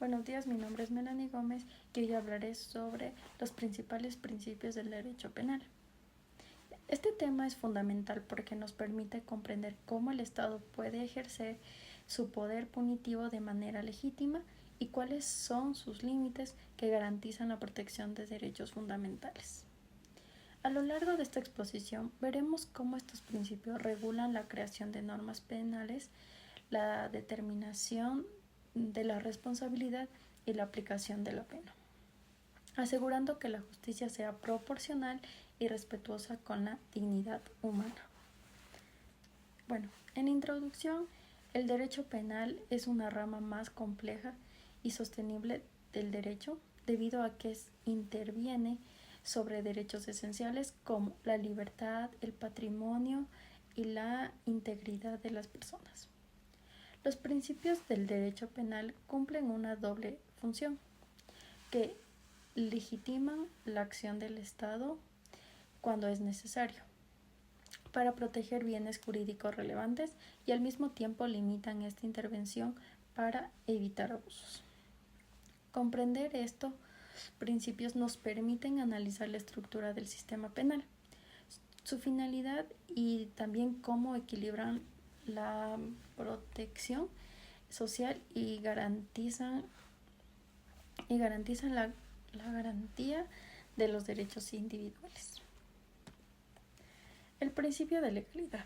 Buenos días, mi nombre es Melanie Gómez y hoy hablaré sobre los principales principios del derecho penal. Este tema es fundamental porque nos permite comprender cómo el Estado puede ejercer su poder punitivo de manera legítima y cuáles son sus límites que garantizan la protección de derechos fundamentales. A lo largo de esta exposición veremos cómo estos principios regulan la creación de normas penales, la determinación de la responsabilidad y la aplicación de la pena, asegurando que la justicia sea proporcional y respetuosa con la dignidad humana. Bueno, en introducción, el derecho penal es una rama más compleja y sostenible del derecho debido a que interviene sobre derechos esenciales como la libertad, el patrimonio y la integridad de las personas. Los principios del derecho penal cumplen una doble función, que legitiman la acción del Estado cuando es necesario, para proteger bienes jurídicos relevantes y al mismo tiempo limitan esta intervención para evitar abusos. Comprender estos principios nos permiten analizar la estructura del sistema penal, su finalidad y también cómo equilibran la protección social y garantizan la garantía de los derechos individuales. El principio de legalidad.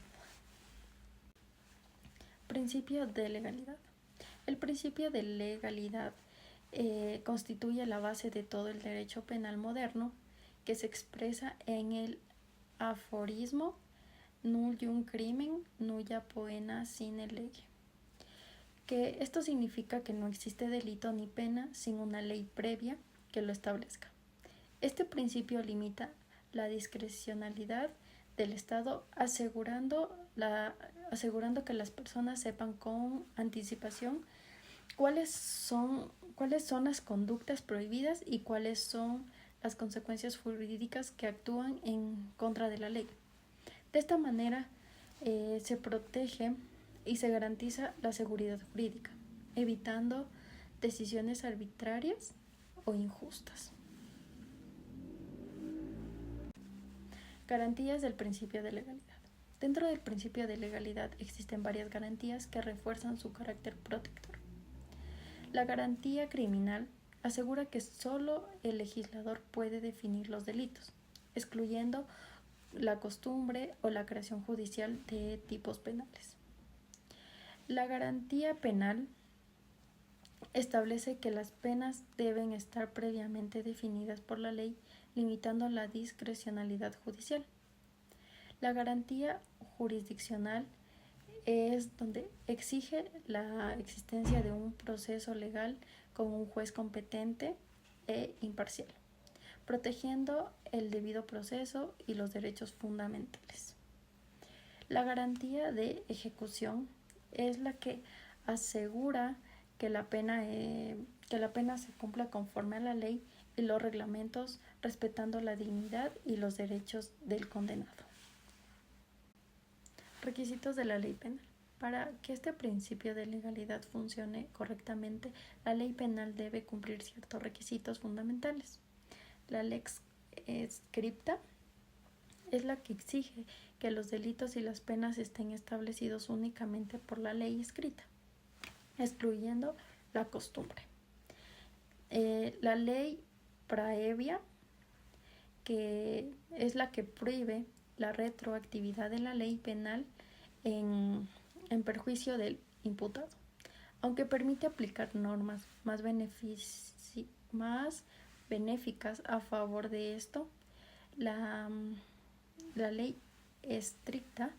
Principio de legalidad. El principio de legalidad constituye la base de todo el derecho penal moderno, que se expresa en el aforismo nul ium crimen, nulla poena sine lege, que esto significa que no existe delito ni pena sin una ley previa que lo establezca. Este principio limita la discrecionalidad del Estado, asegurando que las personas sepan con anticipación cuáles son las conductas prohibidas y cuáles son las consecuencias jurídicas que actúan en contra de la ley. De esta manera se protege y se garantiza la seguridad jurídica, evitando decisiones arbitrarias o injustas. Garantías del principio de legalidad. Dentro del principio de legalidad existen varias garantías que refuerzan su carácter protector. La garantía criminal asegura que solo el legislador puede definir los delitos, excluyendo la costumbre o la creación judicial de tipos penales. La garantía penal establece que las penas deben estar previamente definidas por la ley, limitando la discrecionalidad judicial. La garantía jurisdiccional es donde exige la existencia de un proceso legal con un juez competente e imparcial, protegiendo el debido proceso y los derechos fundamentales. La garantía de ejecución es la que asegura que la pena se cumpla conforme a la ley y los reglamentos, respetando la dignidad y los derechos del condenado. Requisitos de la ley penal. Para que este principio de legalidad funcione correctamente, la ley penal debe cumplir ciertos requisitos fundamentales. La lex scripta es la que exige que los delitos y las penas estén establecidos únicamente por la ley escrita, excluyendo la costumbre. La ley praevia, que es la que prohíbe la retroactividad de la ley penal en perjuicio del imputado, aunque permite aplicar normas más benéficas a favor de esto. La ley estricta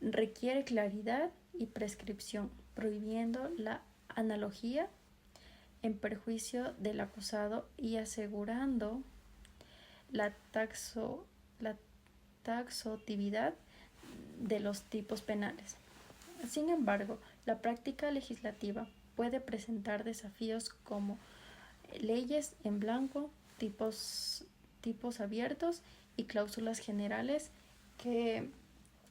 requiere claridad y prescripción, prohibiendo la analogía en perjuicio del acusado y asegurando la taxotividad de los tipos penales. Sin embargo, la práctica legislativa puede presentar desafíos como leyes en blanco, tipos abiertos y cláusulas generales que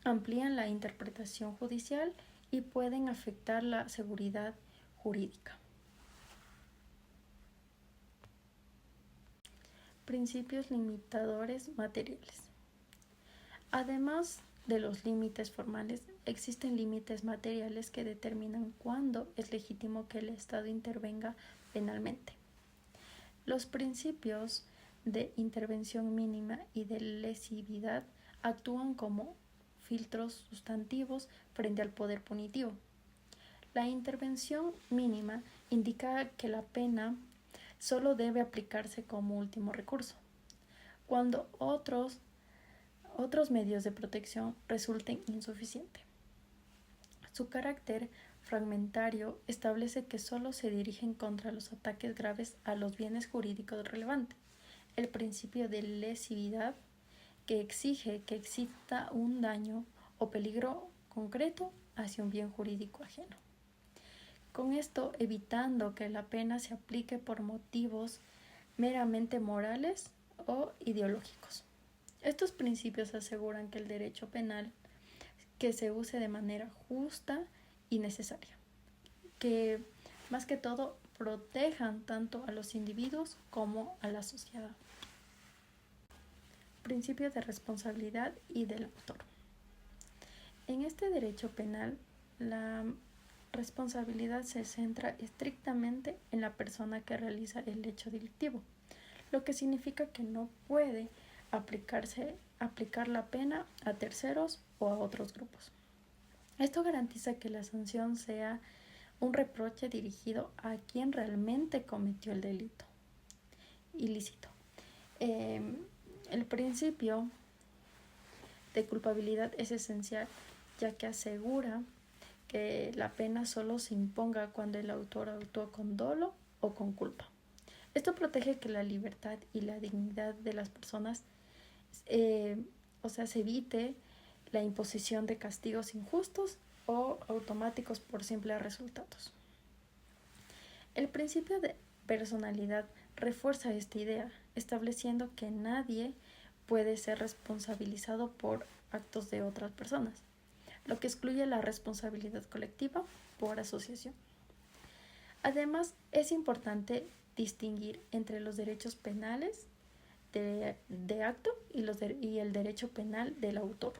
amplían la interpretación judicial y pueden afectar la seguridad jurídica. principios limitadores materiales. Además de los límites formales, existen límites materiales que determinan cuándo es legítimo que el Estado intervenga penalmente. Los principios de intervención mínima y de lesividad actúan como filtros sustantivos frente al poder punitivo. La intervención mínima indica que la pena solo debe aplicarse como último recurso, cuando otros medios de protección resulten insuficientes. Su carácter fragmentario establece que solo se dirigen contra los ataques graves a los bienes jurídicos relevantes. El principio de lesividad, que exige que exista un daño o peligro concreto hacia un bien jurídico ajeno. Con esto evitando que la pena se aplique por motivos meramente morales o ideológicos. Estos principios aseguran que el derecho penal que se use de manera justa y necesaria, que más que todo protejan tanto a los individuos como a la sociedad. Principio de responsabilidad y del autor. En este derecho penal, la responsabilidad se centra estrictamente en la persona que realiza el hecho delictivo, lo que significa que no puede aplicar la pena a terceros o a otros grupos. Esto garantiza que la sanción sea un reproche dirigido a quien realmente cometió el delito ilícito. El principio de culpabilidad es esencial, ya que asegura que la pena solo se imponga cuando el autor actuó con dolo o con culpa. Esto protege que la libertad y la dignidad de las personas, se evite la imposición de castigos injustos o automáticos por simples resultados. El principio de personalidad refuerza esta idea, estableciendo que nadie puede ser responsabilizado por actos de otras personas, lo que excluye la responsabilidad colectiva por asociación. Además, es importante distinguir entre los derechos penales de acto y el derecho penal del autor.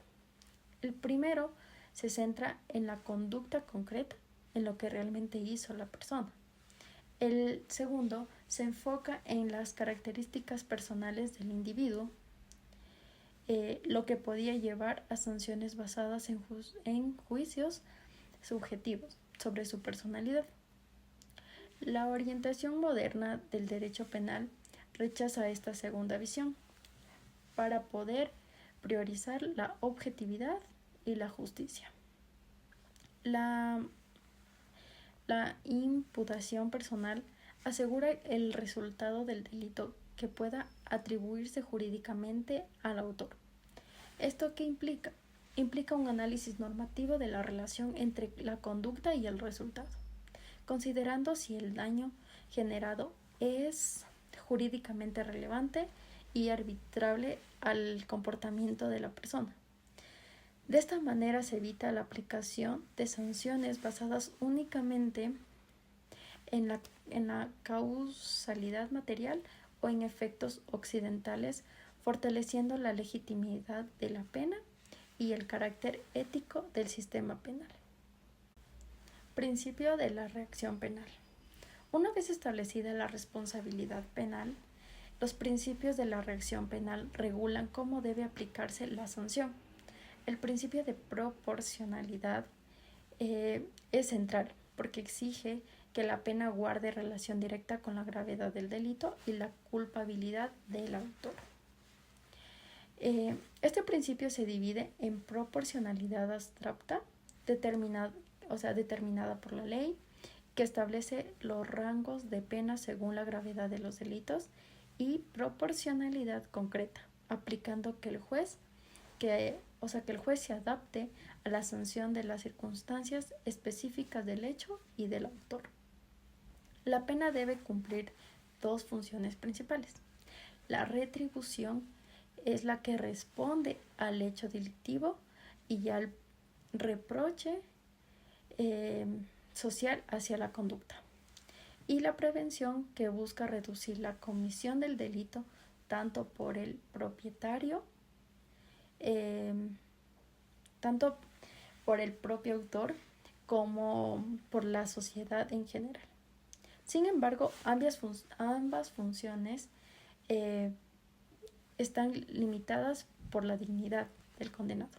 El primero se centra en la conducta concreta, en lo que realmente hizo la persona. El segundo se enfoca en las características personales del individuo, lo que podía llevar a sanciones basadas en juicios subjetivos sobre su personalidad. La orientación moderna del derecho penal rechaza esta segunda visión para poder priorizar la objetividad y la justicia. La imputación personal asegura el resultado del delito que pueda atribuirse jurídicamente al autor. ¿Esto qué implica? Implica un análisis normativo de la relación entre la conducta y el resultado, considerando si el daño generado es jurídicamente relevante y arbitrable al comportamiento de la persona. De esta manera se evita la aplicación de sanciones basadas únicamente en la causalidad material o en efectos occidentales, fortaleciendo la legitimidad de la pena y el carácter ético del sistema penal. Principio de la reacción penal. Una vez establecida la responsabilidad penal, los principios de la reacción penal regulan cómo debe aplicarse la sanción. El principio de proporcionalidad es central porque exige que la pena guarde relación directa con la gravedad del delito y la culpabilidad del autor. Este principio se divide en proporcionalidad abstracta, determinada por la ley, que establece los rangos de pena según la gravedad de los delitos, y proporcionalidad concreta, aplicando que el juez se adapte a la sanción de las circunstancias específicas del hecho y del autor. La pena debe cumplir dos funciones principales. La retribución es la que responde al hecho delictivo y al reproche social hacia la conducta. Y la prevención, que busca reducir la comisión del delito tanto por el propietario, tanto por el propio autor como por la sociedad en general. Sin embargo, ambas funciones están limitadas por la dignidad del condenado,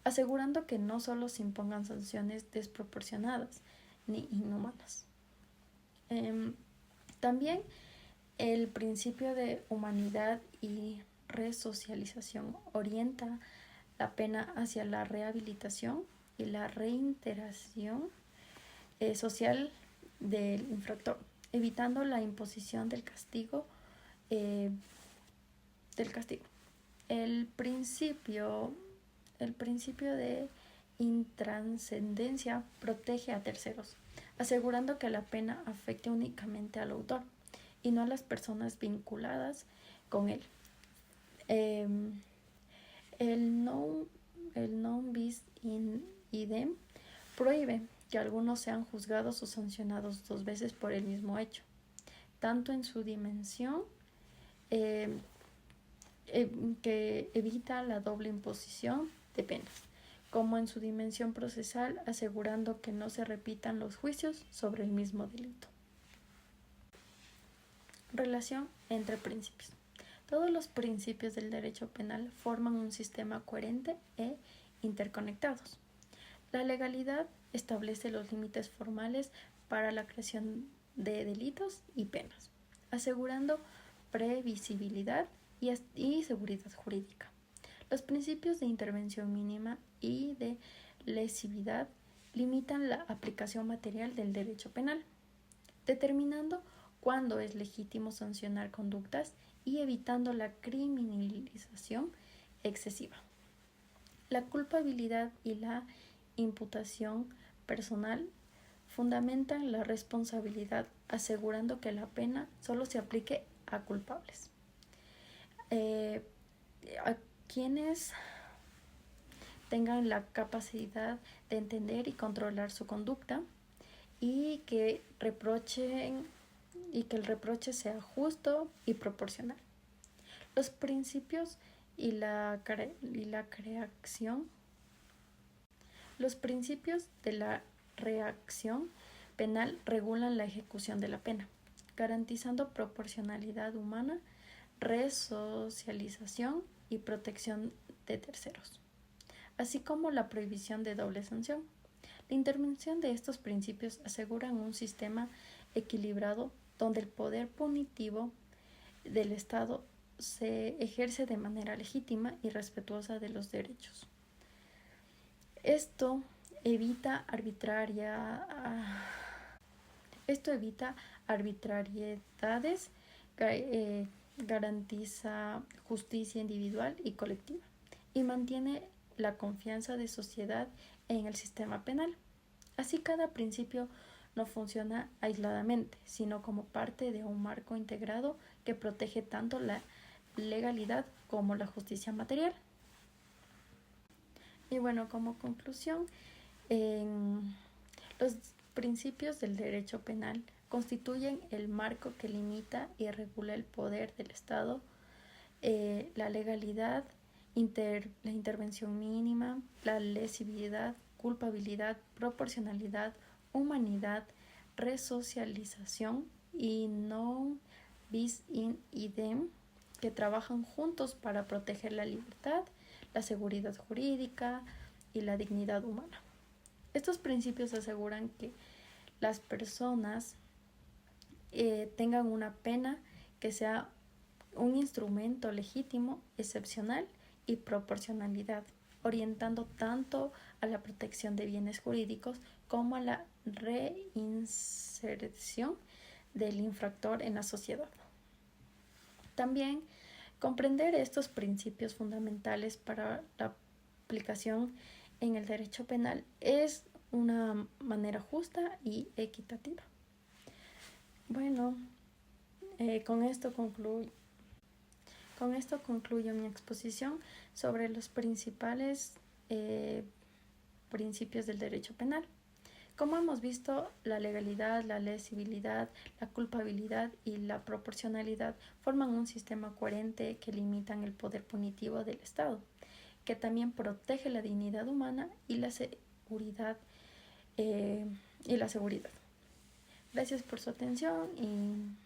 asegurando que no solo se impongan sanciones desproporcionadas ni inhumanas. También el principio de humanidad y resocialización orienta la pena hacia la rehabilitación y la reintegración social del infractor, evitando la imposición del castigo. El principio de intrascendencia protege a terceros, asegurando que la pena afecte únicamente al autor y no a las personas vinculadas con él. El non bis in idem prohíbe que algunos sean juzgados o sancionados 2 veces por el mismo hecho, tanto en su dimensión que evita la doble imposición de penas, como en su dimensión procesal, asegurando que no se repitan los juicios sobre el mismo delito. Relación entre principios. Todos los principios del derecho penal forman un sistema coherente e interconectados. La legalidad establece los límites formales para la creación de delitos y penas, asegurando previsibilidad y seguridad jurídica. Los principios de intervención mínima y de lesividad limitan la aplicación material del derecho penal, determinando cuándo es legítimo sancionar conductas y evitando la criminalización excesiva. La culpabilidad y la imputación personal fundamentan la responsabilidad, asegurando que la pena solo se aplique a culpables. A quienes tengan la capacidad de entender y controlar su conducta y que el reproche sea justo y proporcional. Los principios y la creación. Los principios de la reacción penal regulan la ejecución de la pena, garantizando proporcionalidad humana, resocialización y protección de terceros, así como la prohibición de doble sanción. La intervención de estos principios asegura un sistema equilibrado donde el poder punitivo del Estado se ejerce de manera legítima y respetuosa de los derechos. Esto evita arbitrariedades, garantiza justicia individual y colectiva y mantiene la confianza de sociedad en el sistema penal. Así, cada principio no funciona aisladamente, sino como parte de un marco integrado que protege tanto la legalidad como la justicia material. Y bueno, como conclusión, los principios del derecho penal constituyen el marco que limita y regula el poder del Estado, la legalidad, la intervención mínima, la lesividad, culpabilidad, proporcionalidad, humanidad, resocialización y non bis in idem, que trabajan juntos para proteger la libertad, la seguridad jurídica y la dignidad humana. Estos principios aseguran que las personas tengan una pena que sea un instrumento legítimo, excepcional y proporcionalidad, orientando tanto a la protección de bienes jurídicos como a la reinserción del infractor en la sociedad. También comprender estos principios fundamentales para la aplicación en el derecho penal es una manera justa y equitativa. Bueno, con esto concluyo mi exposición sobre los principales principios del derecho penal. Como hemos visto, la legalidad, la lesibilidad, la culpabilidad y la proporcionalidad forman un sistema coherente que limitan el poder punitivo del Estado, que también protege la dignidad humana y la seguridad. eh, y la seguridad. Gracias por su atención y